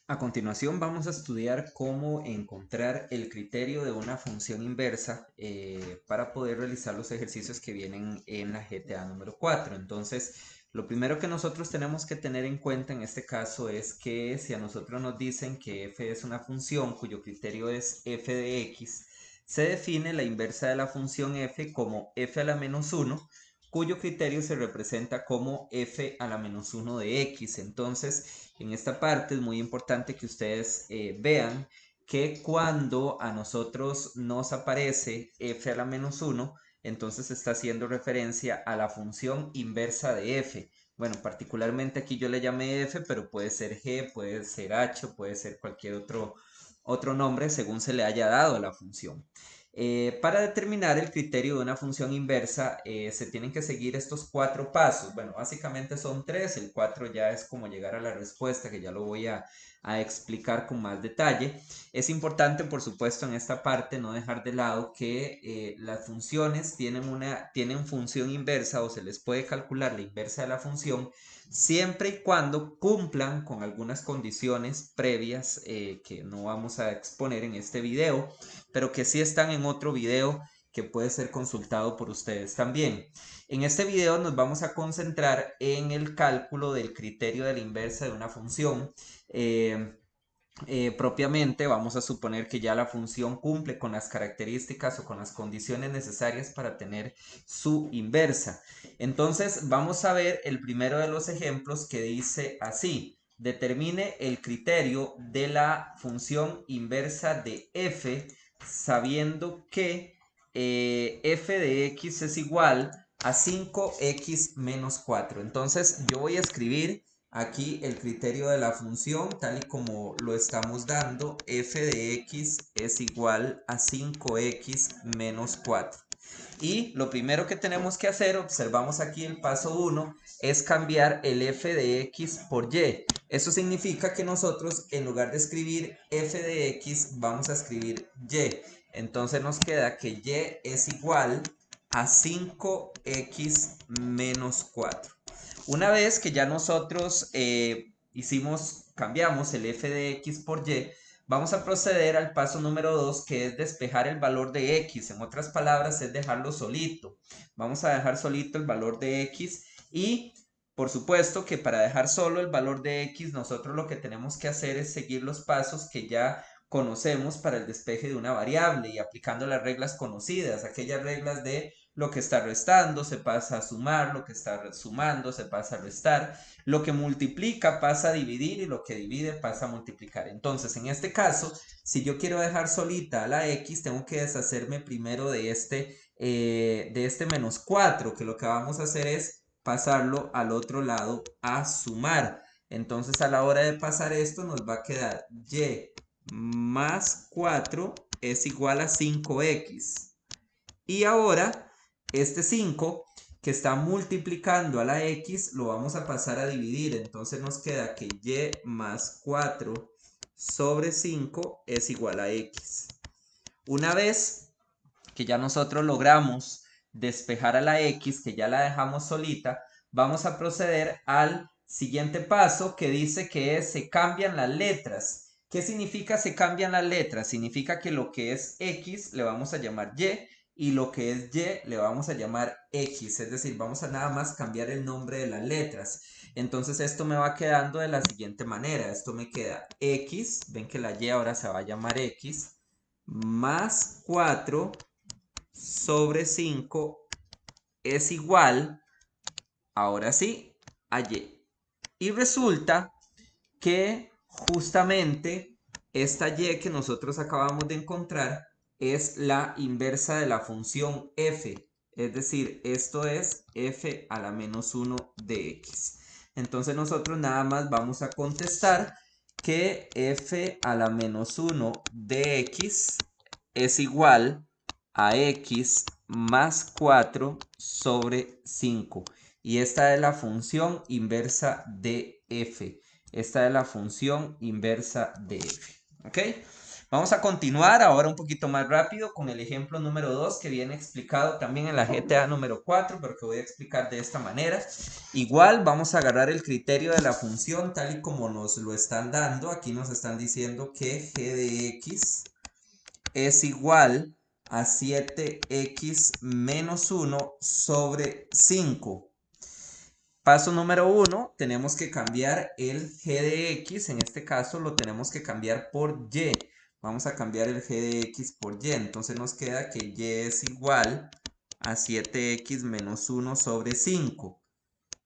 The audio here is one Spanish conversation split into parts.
A continuación vamos a estudiar cómo encontrar el criterio de una función inversa para poder realizar los ejercicios que vienen en la GTA número 4. Entonces, lo primero que nosotros tenemos que tener en cuenta en este caso es que si a nosotros nos dicen que f es una función cuyo criterio es f de x, se define la inversa de la función f como f a la menos 1, cuyo criterio se representa como f a la menos 1 de x. Entonces, en esta parte es muy importante que ustedes vean que cuando a nosotros nos aparece f a la menos 1, entonces está haciendo referencia a la función inversa de f. Bueno, particularmente aquí yo le llamé f, pero puede ser g, puede ser h, puede ser cualquier otro nombre según se le haya dado a la función. Para determinar el criterio de una función inversa se tienen que seguir estos cuatro pasos. Bueno, básicamente son tres, el cuatro ya es como llegar a la respuesta, que ya lo voy a explicar con más detalle. Es importante, por supuesto, en esta parte no dejar de lado que las funciones tienen función inversa o se les puede calcular la inversa de la función siempre y cuando cumplan con algunas condiciones previas que no vamos a exponer en este video, pero que sí están en otro video que puede ser consultado por ustedes también. En este video nos vamos a concentrar en el cálculo del criterio de la inversa de una función. Propiamente vamos a suponer que ya la función cumple con las características o con las condiciones necesarias para tener su inversa. Entonces vamos a ver el primero de los ejemplos que dice así: determine el criterio de la función inversa de f sabiendo que f de x es igual a 5x menos 4. Entonces yo voy a escribir aquí el criterio de la función tal y como lo estamos dando. F de x es igual a 5x menos 4. Y lo primero que tenemos que hacer, observamos aquí el paso 1, es cambiar el f de x por y. Eso significa que nosotros en lugar de escribir f de x vamos a escribir y. Entonces nos queda que y es igual a 5x menos 4. Una vez que ya nosotros cambiamos el f de x por y, vamos a proceder al paso número 2, que es despejar el valor de x. En otras palabras, es dejarlo solito. Vamos a dejar solito el valor de x y, por supuesto, que para dejar solo el valor de x, nosotros lo que tenemos que hacer es seguir los pasos que ya conocemos para el despeje de una variable y aplicando las reglas conocidas, aquellas reglas de lo que está restando se pasa a sumar, lo que está sumando se pasa a restar, lo que multiplica pasa a dividir y lo que divide pasa a multiplicar. Entonces, en este caso, si yo quiero dejar solita a la x, tengo que deshacerme primero de este menos 4, que lo que vamos a hacer es pasarlo al otro lado a sumar. Entonces, a la hora de pasar esto, nos va a quedar y más 4 es igual a 5x. Y ahora, este 5 que está multiplicando a la x, lo vamos a pasar a dividir. Entonces nos queda que y más 4 sobre 5 es igual a x. Una vez que ya nosotros logramos despejar a la x, que ya la dejamos solita, vamos a proceder al siguiente paso que dice que se cambian las letras. ¿Qué significa se cambian las letras? Significa que lo que es x le vamos a llamar y lo que es y le vamos a llamar x. Es decir, vamos a nada más cambiar el nombre de las letras. Entonces esto me va quedando de la siguiente manera. Esto me queda x, ven que la y ahora se va a llamar x, más 4 sobre 5 es igual, ahora sí, a y. Y resulta que justamente esta y que nosotros acabamos de encontrar es la inversa de la función f. Es decir, esto es f a la menos 1 de x. Entonces nosotros nada más vamos a contestar que f a la menos 1 de x es igual a x más 4 sobre 5. Y esta es la función inversa de f. Esta es la función inversa de f. ¿Ok? Vamos a continuar ahora un poquito más rápido con el ejemplo número 2 que viene explicado también en la GTA número 4, pero que voy a explicar de esta manera. Igual vamos a agarrar el criterio de la función tal y como nos lo están dando. Aquí nos están diciendo que g de x es igual a 7x menos 1 sobre 5. Paso número 1, tenemos que cambiar el g de x, en este caso lo tenemos que cambiar por y. Vamos a cambiar el g de x por y, entonces nos queda que y es igual a 7x menos 1 sobre 5.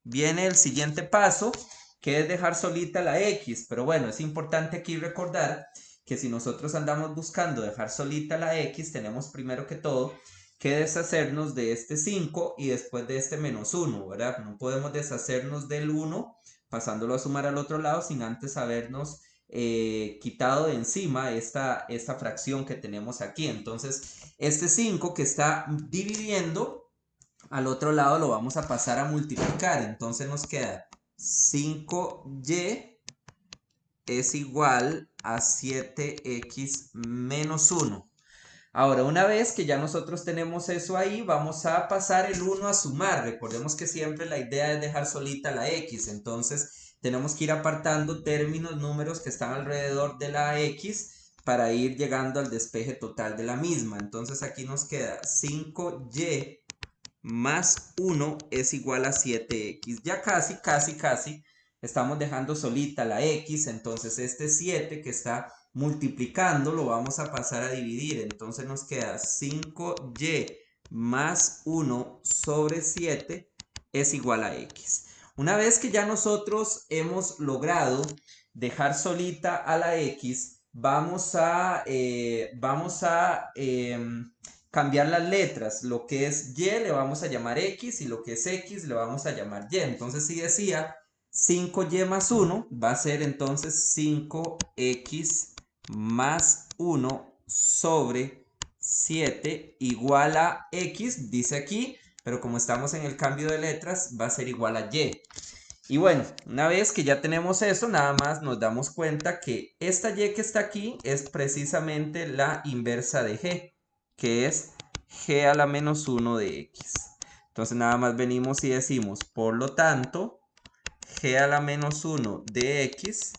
Viene el siguiente paso, que es dejar solita la x, pero bueno, es importante aquí recordar que si nosotros andamos buscando dejar solita la x, tenemos primero que todo que deshacernos de este 5 y después de este menos 1, ¿verdad? No podemos deshacernos del 1 pasándolo a sumar al otro lado sin antes habernos quitado de encima esta fracción que tenemos aquí. Entonces, este 5 que está dividiendo al otro lado lo vamos a pasar a multiplicar. Entonces nos queda 5y es igual a 7x menos 1. Ahora, una vez que ya nosotros tenemos eso ahí, vamos a pasar el 1 a sumar. Recordemos que siempre la idea es dejar solita la x. Entonces, tenemos que ir apartando términos, números que están alrededor de la x para ir llegando al despeje total de la misma. Entonces, aquí nos queda 5y más 1 es igual a 7x. Ya casi estamos dejando solita la x. Entonces este 7 que está multiplicando lo vamos a pasar a dividir. Entonces nos queda 5y más 1 sobre 7 es igual a x. Una vez que ya nosotros hemos logrado dejar solita a la x, vamos a cambiar las letras. Lo que es y le vamos a llamar x y lo que es x le vamos a llamar y. Entonces si decía 5y más 1 va a ser entonces 5x más 1 sobre 7 igual a x, dice aquí, pero como estamos en el cambio de letras va a ser igual a y. Y bueno, una vez que ya tenemos eso, nada más nos damos cuenta que esta y que está aquí es precisamente la inversa de g, que es g a la menos 1 de x. Entonces nada más venimos y decimos, por lo tanto, g a la menos 1 de x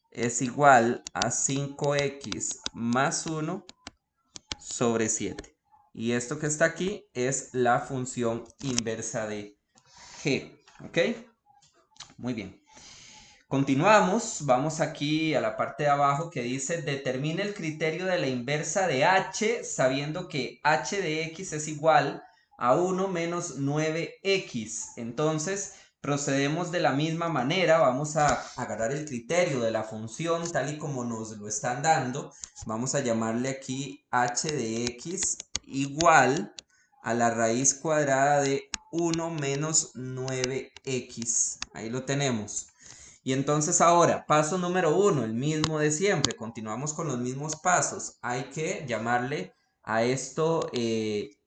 es igual a 5x más 1 sobre 7. Y esto que está aquí es la función inversa de g. ¿Ok? Muy bien. Continuamos, vamos aquí a la parte de abajo que dice determina el criterio de la inversa de h sabiendo que h de x es igual a 1 menos 9x. Entonces procedemos de la misma manera, vamos a agarrar el criterio de la función tal y como nos lo están dando. Vamos a llamarle aquí h de x igual a la raíz cuadrada de 1 menos 9x. Ahí lo tenemos. Y entonces ahora, paso número 1, el mismo de siempre. Continuamos con los mismos pasos. Hay que llamarle a esto y,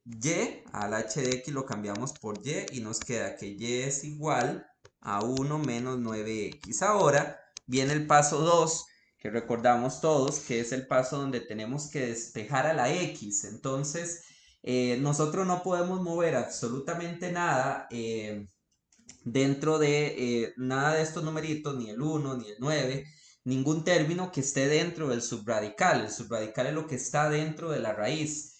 al h de x lo cambiamos por y nos queda que y es igual a 1 menos 9x. Ahora viene el paso 2, que recordamos todos, que es el paso donde tenemos que despejar a la x. Entonces, nosotros no podemos mover absolutamente nada dentro de nada de estos numeritos, ni el 1, ni el 9, ningún término que esté dentro del subradical. El subradical es lo que está dentro de la raíz.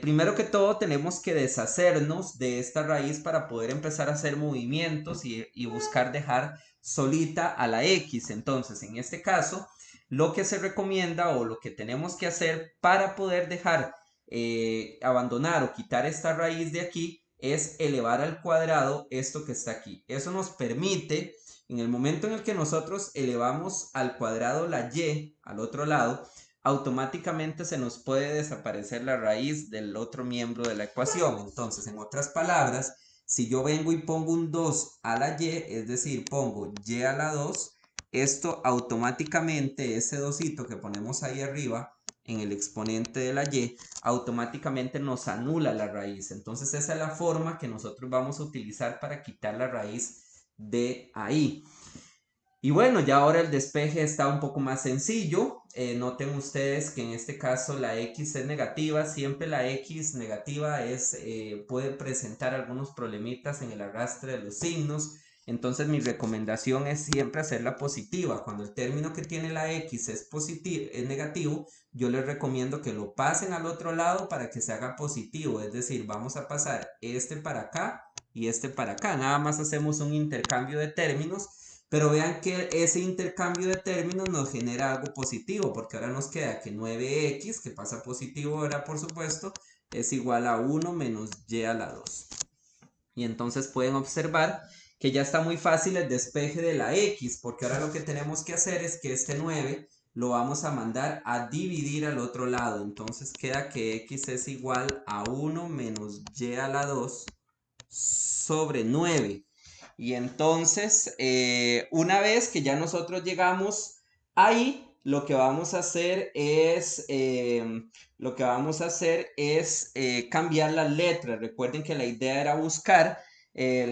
Primero que todo tenemos que deshacernos de esta raíz para poder empezar a hacer movimientos y buscar dejar solita a la x. Entonces, en este caso, lo que se recomienda o lo que tenemos que hacer para poder dejar abandonar o quitar esta raíz de aquí es elevar al cuadrado esto que está aquí. Eso nos permite, en el momento en el que nosotros elevamos al cuadrado la y al otro lado, automáticamente se nos puede desaparecer la raíz del otro miembro de la ecuación. Entonces, en otras palabras, si yo vengo y pongo un 2 a la y, es decir, pongo y a la 2, esto automáticamente, ese dosito que ponemos ahí arriba, en el exponente de la y, automáticamente nos anula la raíz. Entonces esa es la forma que nosotros vamos a utilizar para quitar la raíz de ahí. Y bueno, ya ahora el despeje está un poco más sencillo. Noten ustedes que en este caso la X es negativa. Siempre la X negativa puede presentar algunos problemitas en el arrastre de los signos. Entonces mi recomendación es siempre hacerla positiva. Cuando el término que tiene la X es negativo, yo les recomiendo que lo pasen al otro lado para que se haga positivo. Es decir, vamos a pasar este para acá y este para acá. Nada más hacemos un intercambio de términos. Pero vean que ese intercambio de términos nos genera algo positivo, porque ahora nos queda que 9x, que pasa positivo ahora por supuesto, es igual a 1 menos y a la 2. Y entonces pueden observar que ya está muy fácil el despeje de la x, porque ahora lo que tenemos que hacer es que este 9 lo vamos a mandar a dividir al otro lado. Entonces queda que x es igual a 1 menos y a la 2 sobre 9. Y entonces, una vez que ya nosotros llegamos ahí, lo que vamos a hacer es, cambiar las letras. Recuerden que la idea era buscar, que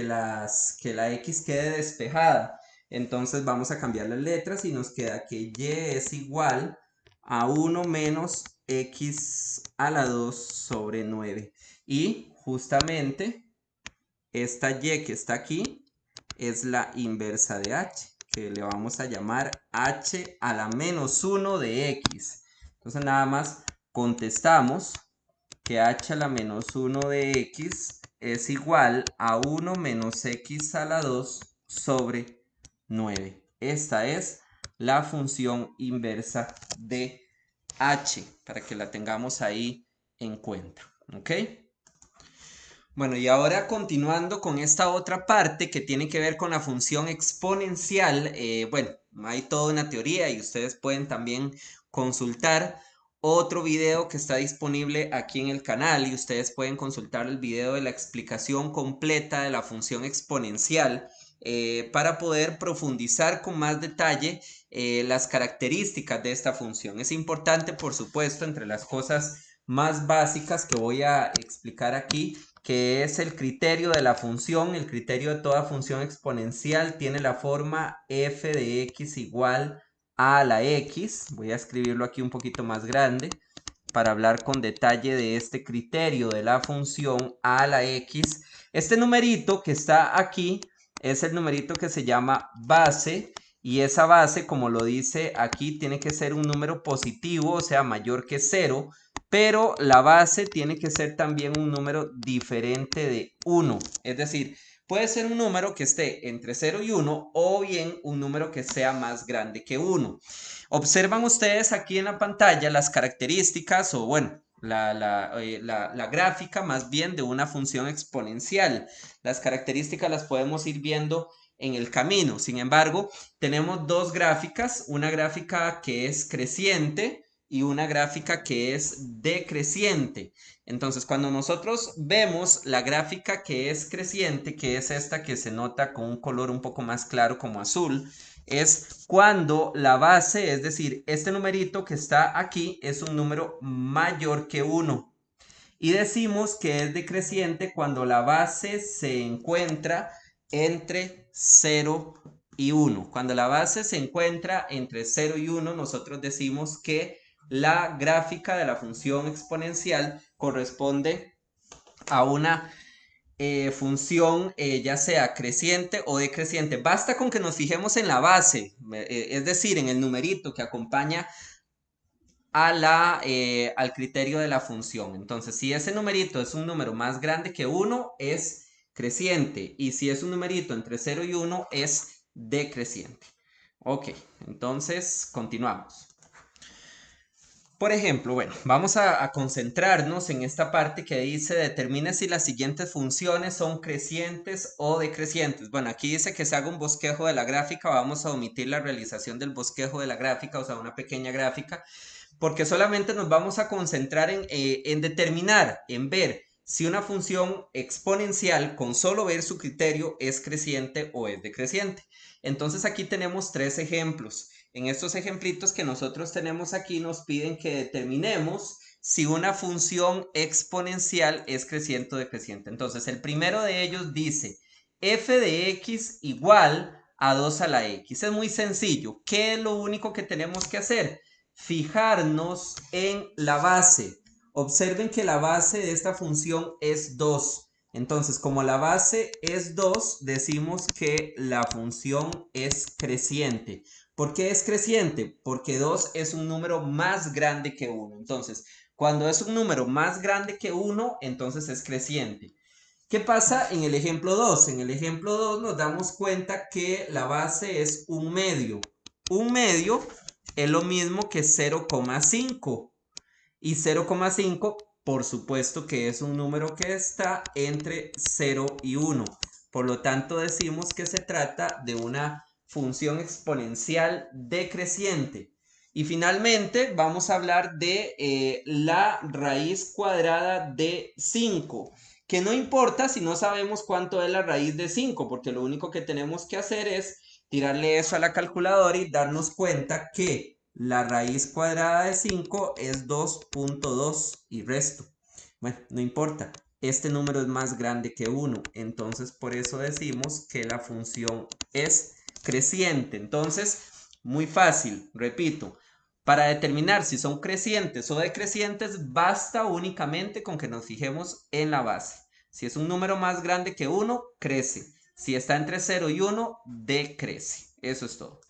la X quede despejada. Entonces vamos a cambiar las letras y nos queda que Y es igual a 1 menos X a la 2 sobre 9. Y justamente esta Y que está aquí es la inversa de H, que le vamos a llamar H a la menos 1 de X. Entonces nada más contestamos que H a la menos 1 de X es igual a 1 menos X a la 2 sobre 9. Esta es la función inversa de H, para que la tengamos ahí en cuenta. ¿Ok? Bueno, y ahora continuando con esta otra parte que tiene que ver con la función exponencial, bueno, hay toda una teoría y ustedes pueden también consultar otro video que está disponible aquí en el canal y ustedes pueden consultar el video de la explicación completa de la función exponencial para poder profundizar con más detalle las características de esta función. Es importante, por supuesto, entre las cosas más básicas que voy a explicar aquí, que es el criterio de la función. El criterio de toda función exponencial tiene la forma f de x igual a la x. Voy a escribirlo aquí un poquito más grande para hablar con detalle de este criterio de la función a la x. Este numerito que está aquí es el numerito que se llama base, y esa base, como lo dice aquí, tiene que ser un número positivo, o sea, mayor que 0, pero la base tiene que ser también un número diferente de 1. Es decir, puede ser un número que esté entre 0 y 1 o bien un número que sea más grande que 1. Observan ustedes aquí en la pantalla las características o bueno, la gráfica más bien de una función exponencial. Las características las podemos ir viendo en el camino. Sin embargo, tenemos dos gráficas, una gráfica que es creciente y una gráfica que es decreciente. Entonces, cuando nosotros vemos la gráfica que es creciente, que es esta que se nota con un color un poco más claro como azul, es cuando la base, es decir, este numerito que está aquí es un número mayor que 1. Y decimos que es decreciente cuando la base se encuentra entre 0 y 1. Cuando la base se encuentra entre 0 y 1, nosotros decimos que la gráfica de la función exponencial corresponde a una función ya sea creciente o decreciente. Basta con que nos fijemos en la base, es decir, en el numerito que acompaña al criterio de la función. Entonces, si ese numerito es un número más grande que 1, es creciente. Y si es un numerito entre 0 y 1, es decreciente. Ok, entonces continuamos. Por ejemplo, bueno, vamos a concentrarnos en esta parte que dice determine si las siguientes funciones son crecientes o decrecientes. Bueno, aquí dice que se haga un bosquejo de la gráfica. Vamos a omitir la realización del bosquejo de la gráfica, o sea, una pequeña gráfica, porque solamente nos vamos a concentrar en determinar, en ver si una función exponencial con solo ver su criterio es creciente o es decreciente. Entonces aquí tenemos tres ejemplos. En estos ejemplitos que nosotros tenemos aquí nos piden que determinemos si una función exponencial es creciente o decreciente. Entonces el primero de ellos dice f de x igual a 2 a la x. Es muy sencillo. ¿Qué es lo único que tenemos que hacer? Fijarnos en la base. Observen que la base de esta función es 2. Entonces, como la base es 2, decimos que la función es creciente. ¿Por qué es creciente? Porque 2 es un número más grande que 1. Entonces, cuando es un número más grande que 1, entonces es creciente. ¿Qué pasa en el ejemplo 2? En el ejemplo 2 nos damos cuenta que la base es un medio. Un medio es lo mismo que 0,5. Y 0,5, por supuesto que es un número que está entre 0 y 1. Por lo tanto, decimos que se trata de una función exponencial decreciente. Y finalmente vamos a hablar de la raíz cuadrada de 5, que no importa si no sabemos cuánto es la raíz de 5, porque lo único que tenemos que hacer es tirarle eso a la calculadora y darnos cuenta que la raíz cuadrada de 5 es 2.2 y resto. Bueno, no importa. Este número es más grande que 1. Entonces, por eso decimos que la función es creciente. Entonces, muy fácil. Repito. Para determinar si son crecientes o decrecientes, basta únicamente con que nos fijemos en la base. Si es un número más grande que 1, crece. Si está entre 0 y 1, decrece. Eso es todo.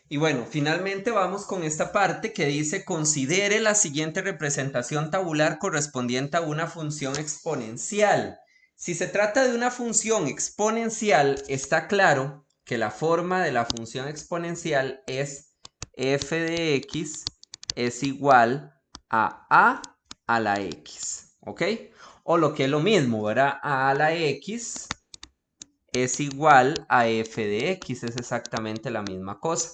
Y bueno, finalmente vamos con esta parte que dice: considere la siguiente representación tabular correspondiente a una función exponencial. Si se trata de una función exponencial, está claro que la forma de la función exponencial es f de x es igual a la x, ¿ok? O lo que es lo mismo, ¿verdad? A la x es igual a f de x, es exactamente la misma cosa.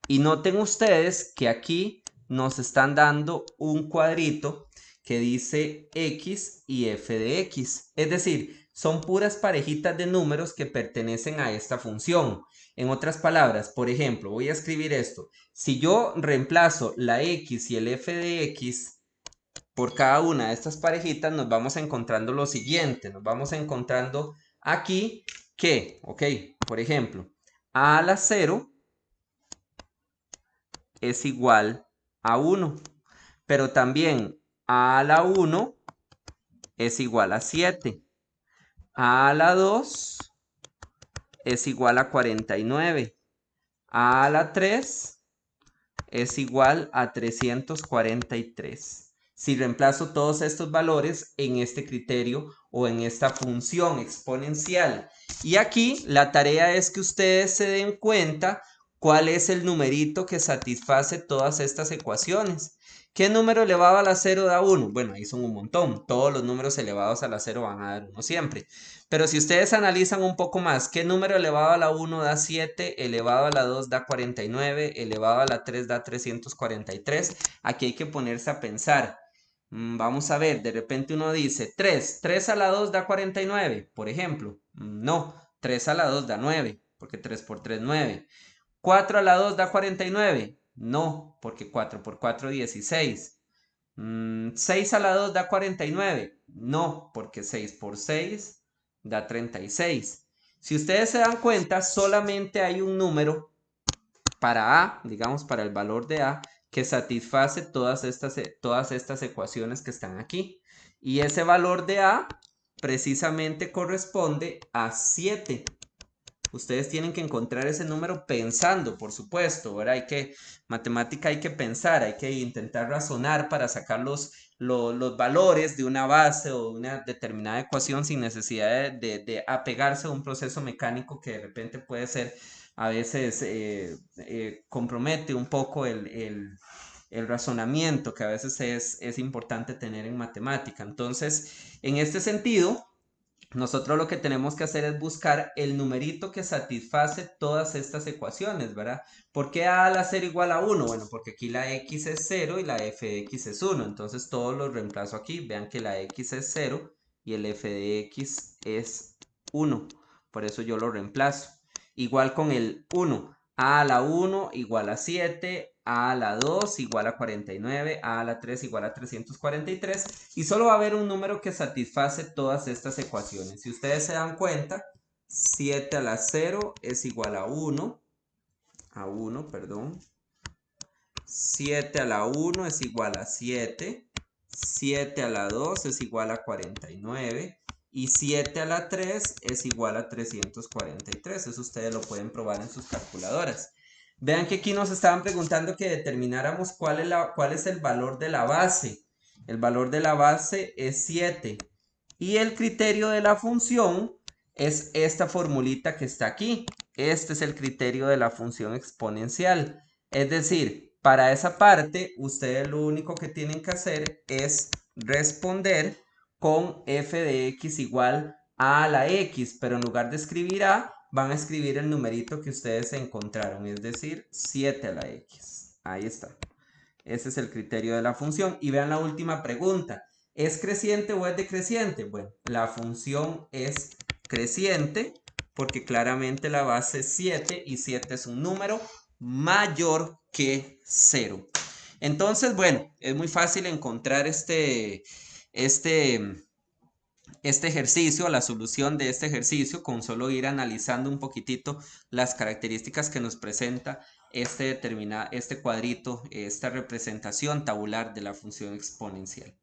Y noten ustedes que aquí nos están dando un cuadrito que dice x y f de x. Es decir, son puras parejitas de números que pertenecen a esta función. En otras palabras, por ejemplo, voy a escribir esto. Si yo reemplazo la x y el f de x por cada una de estas parejitas, nos vamos encontrando lo siguiente. Nos vamos encontrando aquí que, ok, por ejemplo, a la 0 es igual a 1, pero también a la 1 es igual a 7, a la 2 es igual a 49, a la 3 es igual a 343. Si reemplazo todos estos valores en este criterio o en esta función exponencial. Y aquí la tarea es que ustedes se den cuenta cuál es el numerito que satisface todas estas ecuaciones. ¿Qué número elevado a la 0 da 1? Bueno, ahí son un montón. Todos los números elevados a la 0 van a dar 1 siempre. Pero si ustedes analizan un poco más, ¿qué número elevado a la 1 da 7? Elevado a la 2 da 49, elevado a la 3 da 343. Aquí hay que ponerse a pensar. Vamos a ver, de repente uno dice 3 a la 2 da 49, por ejemplo. No, 3 a la 2 da 9, porque 3 por 3, 9. 4 a la 2 da 49. No, porque 4 por 4, 16. 6 a la 2 da 49. No, porque 6 por 6 da 36. Si ustedes se dan cuenta, solamente hay un número para A, digamos para el valor de A, que satisface todas estas ecuaciones que están aquí. Y ese valor de A precisamente corresponde a 7. Ustedes tienen que encontrar ese número pensando, por supuesto, ¿verdad? Matemática hay que pensar, hay que intentar razonar para sacar los valores de una base o de una determinada ecuación sin necesidad de apegarse a un proceso mecánico que de repente puede ser, a veces compromete un poco el razonamiento que a veces es importante tener en matemática. Entonces, en este sentido, nosotros lo que tenemos que hacer es buscar el numerito que satisface todas estas ecuaciones, ¿verdad? ¿Por qué A a la 0 igual a 1? Bueno, porque aquí la X es 0 y la F de X es 1. Entonces todos los reemplazo aquí. Vean que la X es 0 y el F de X es 1. Por eso yo lo reemplazo. Igual con el 1. A a la 1 igual a 7. A a la 2 igual a 49. A a la 3 igual a 343. Y solo va a haber un número que satisface todas estas ecuaciones. Si ustedes se dan cuenta, 7 a la 0 es igual a 1, perdón. 7 a la 1 es igual a 7, 7 a la 2 es igual a 49 y 7 a la 3 es igual a 343. Eso ustedes lo pueden probar en sus calculadoras. Vean que aquí nos estaban preguntando que determináramos cuál es el valor de la base. El valor de la base es 7 y el criterio de la función es esta formulita que está aquí. Este es el criterio de la función exponencial. Es decir, para esa parte, ustedes lo único que tienen que hacer es responder con f de x igual a la x, pero en lugar de escribir a, van a escribir el numerito que ustedes encontraron, es decir, 7 a la x. Ahí está. Ese es el criterio de la función. Y vean la última pregunta. ¿Es creciente o es decreciente? Bueno, la función es creciente porque claramente la base es 7 y 7 es un número mayor que 0. Entonces, bueno, es muy fácil encontrar este ejercicio, la solución de este ejercicio, con solo ir analizando un poquitito las características que nos presenta este cuadrito, esta representación tabular de la función exponencial.